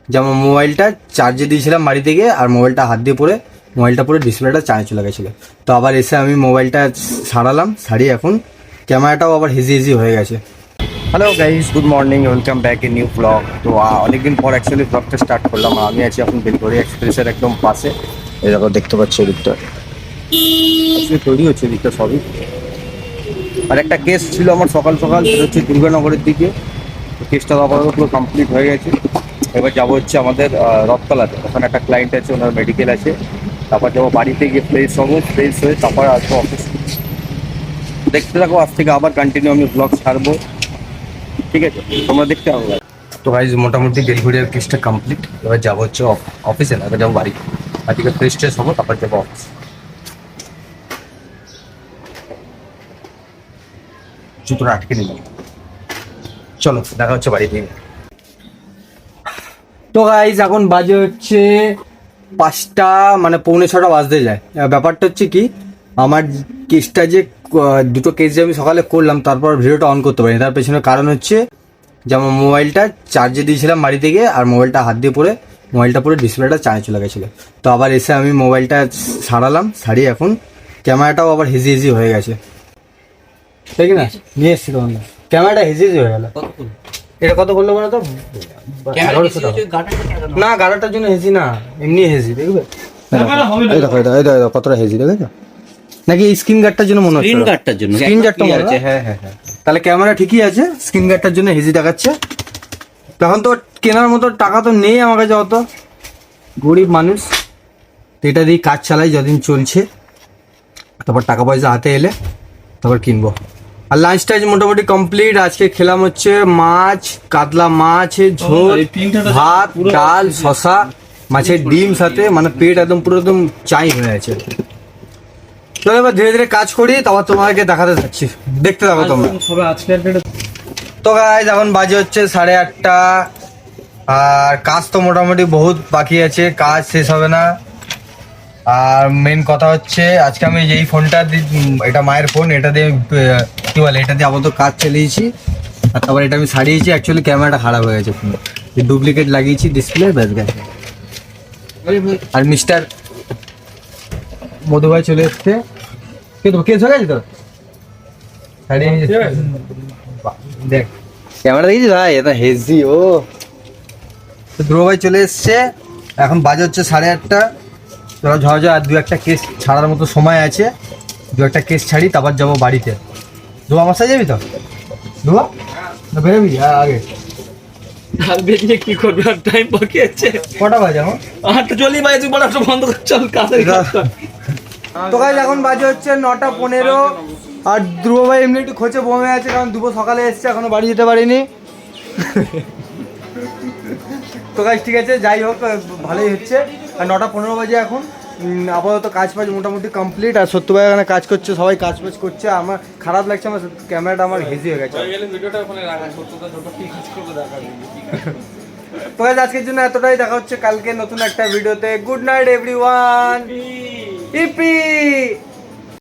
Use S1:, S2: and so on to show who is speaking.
S1: যেমন মোবাইলটা চার্জে দিয়েছিলাম বাড়ি থেকে, আর মোবাইলটা হাত দিয়ে পড়ে মোবাইলটা পুরো ডিসপ্লেটা চার্জে চলে গেছিলো। তো আবার এসে আমি মোবাইলটা সারালাম, সারিয়ে এখন ক্যামেরাটাও আবার হেজি হয়ে গেছে। Hello guys, good morning, welcome back in new blog. তো অনেকদিন পর অ্যাকচুয়ালি ব্লগটা স্টার্ট করলাম। আমি আছি এখন বেলঘড়ি এক্সপ্রেসের একদম পাশে, এই দেখো দেখতে পাচ্ছি এদিকটা তৈরি হচ্ছে, এদিকটা সবই। আর একটা কেস ছিল আমার সকাল সকাল, সেটা হচ্ছে দুর্গানগরের দিকে। তো কেসটা আপাতত পুরো কমপ্লিট হয়ে গেছে। এবার যাবো হচ্ছে আমাদের রথতলাতে, ওখানে একটা ক্লায়েন্ট আছে, ওনার মেডিকেল আছে। তারপর যাবো বাড়িতে গিয়ে ফ্রেশ হবো, ফ্রেশ হয়ে তারপর আসবো অফিস। দেখতে থাকো, আজ থেকে আবার কন্টিনিউ আমি ব্লগ ছাড়বো, ঠিক আছে? তোমরা দেখতে হবে। তো গাইজ মোটামুটি বেলঘড়িয়ার কেসটা কমপ্লিট। এবার যাবো হচ্ছে অফিসে, না এবার যাবো বাড়ি। আর থেকে ফ্রেশ ট্রেশ হবো, তারপর যাবো অফিস। জুতোটা আটকে নিলাম, চলো দেখা হচ্ছে বাড়িতে। তো গাইজ এখন বাজে হচ্ছে 5টা, মানে পৌনে 6টা বাজতে যায়। ব্যাপারটা হচ্ছে কি, আমার কেসটা যে দুটো কেস যে আমি সকালে করলাম, তারপর ভিডিওটা অন করতে পারিনি। তার পেছনে কারণ হচ্ছে, যেমন মোবাইলটা চার্জে দিয়েছিলাম বাড়ি থেকে, আর মোবাইলটা হাত দিয়ে পড়ে মোবাইলটা পুরো ডিসপ্লেটা চার্জে চলে গেছিলো। তো আবার এসে আমি মোবাইলটা সারালাম, সারিয়ে এখন ক্যামেরাটাও আবার হেজি হয়ে গেছে, ঠিক না? নিয়ে এসছি তখন ক্যামেরাটা হেজি হয়ে গেল। এটা কত বললো বলো তো? 1100 টাকা। না, গাড়াটার জন্য হেজি না, এমনি হেজি, দেখবে? দেখো কতটা হেজি, দেখেছো নাকি? স্ক্রিন গার্ডটার জন্য মনে হচ্ছে,
S2: স্ক্রিন গার্ডটার জন্য,
S1: স্ক্রিন গার্ডটা মনে হচ্ছে। হ্যাঁ, তাহলে ক্যামেরা ঠিকই আছে, স্ক্রিন গার্ডটার জন্য হেজি দেখাচ্ছে। তখন তো কেনার মতো টাকা তো নেই আমার কাছে, অত গরিব মানুষ। তো এটা দিয়ে কাজ চালাই যতদিন চলছে, তারপর টাকা পয়সা হাতে এলে তারপর কিনবো। আর লাঞ্চটা মোটামুটি কমপ্লিট। আজকে খেলাম হচ্ছে মাছ, কাতলা মাছের ঝোল, ভাত, ডাল, শশা, মাছের ডিম সাথে, মানে পেট একদম পুরো একদম চাই হয়ে আছে। চলো এবার ধীরে ধীরে কাজ করি, তারপর তোমাদেরকে দেখাতে যাচ্ছি, দেখতে থাকো তোমরা। তো গাইস এখন বাজে হচ্ছে 8:30, আর কাজ তো মোটামুটি বহুত বাকি আছে, কাজ শেষ হবে না। আর মেন কথা হচ্ছে, আজকে আমি যেই ফোনটা এটা মায়ের ফোন, এটা দিয়ে কি বলে, এটা দিয়ে আপাতত কাজ চালিয়েছি। আর তারপর এটা আমি সারিয়েছি, অ্যাকচুয়ালি ক্যামেরাটা খারাপ হয়ে গেছে ফোনে, ডুপ্লিকেট লাগিয়েছি ডিসপ্লে, ব্যাস গেছে। আর মিস্টার মধু ভাই চলে এসছে। কেস হয়ে গেছে তো দেখ, ক্যামেরা দেখেছি ভাই, এটা হেজি। ও ধ্রুব ভাই চলে এসছে, এখন বাজে হচ্ছে 8:30। তোরা ঝড় আর 2-1টা কেস ছাড়ার মতো সময় আছে, 2-1টা কেস ছাড়ি, তারপর যাবো বাড়িতে। ধুয়া আমার সাথে যাবি তো? ধুয়া না বেরোবি আগে?
S2: বেরিয়ে কি করবে, আর টাইম বাকি আছে।
S1: কটা বাজে এখন?
S2: 8:40 বাজে, তুই বড় বন্ধ কর, চল কাছে।
S1: তো গাইস এখন বাজে হচ্ছে 9:15। আর ধ্রুব ভাই এমনি একটু খোঁচে বমে আছে, কারণ দুপুর সকালে এসছে, এখনো বাড়ি যেতে পারিনি। তো গাইস ঠিক আছে, যাই হোক ভালোই হচ্ছে। আর 9:15 বাজে এখন। আপাতত কাজ ফাজ মোটামুটি কমপ্লিট। আর সত্য ভাই এখানে কাজ করছে, সবাই কাজ ফাজ করছে। আমার খারাপ লাগছে, আমার ক্যামেরাটা আমার হেজি হয়ে গেছে। তো গাইস আজকের জন্য এতটাই, দেখা হচ্ছে কালকে নতুন একটা ভিডিওতে। Good night everyone. ইপি।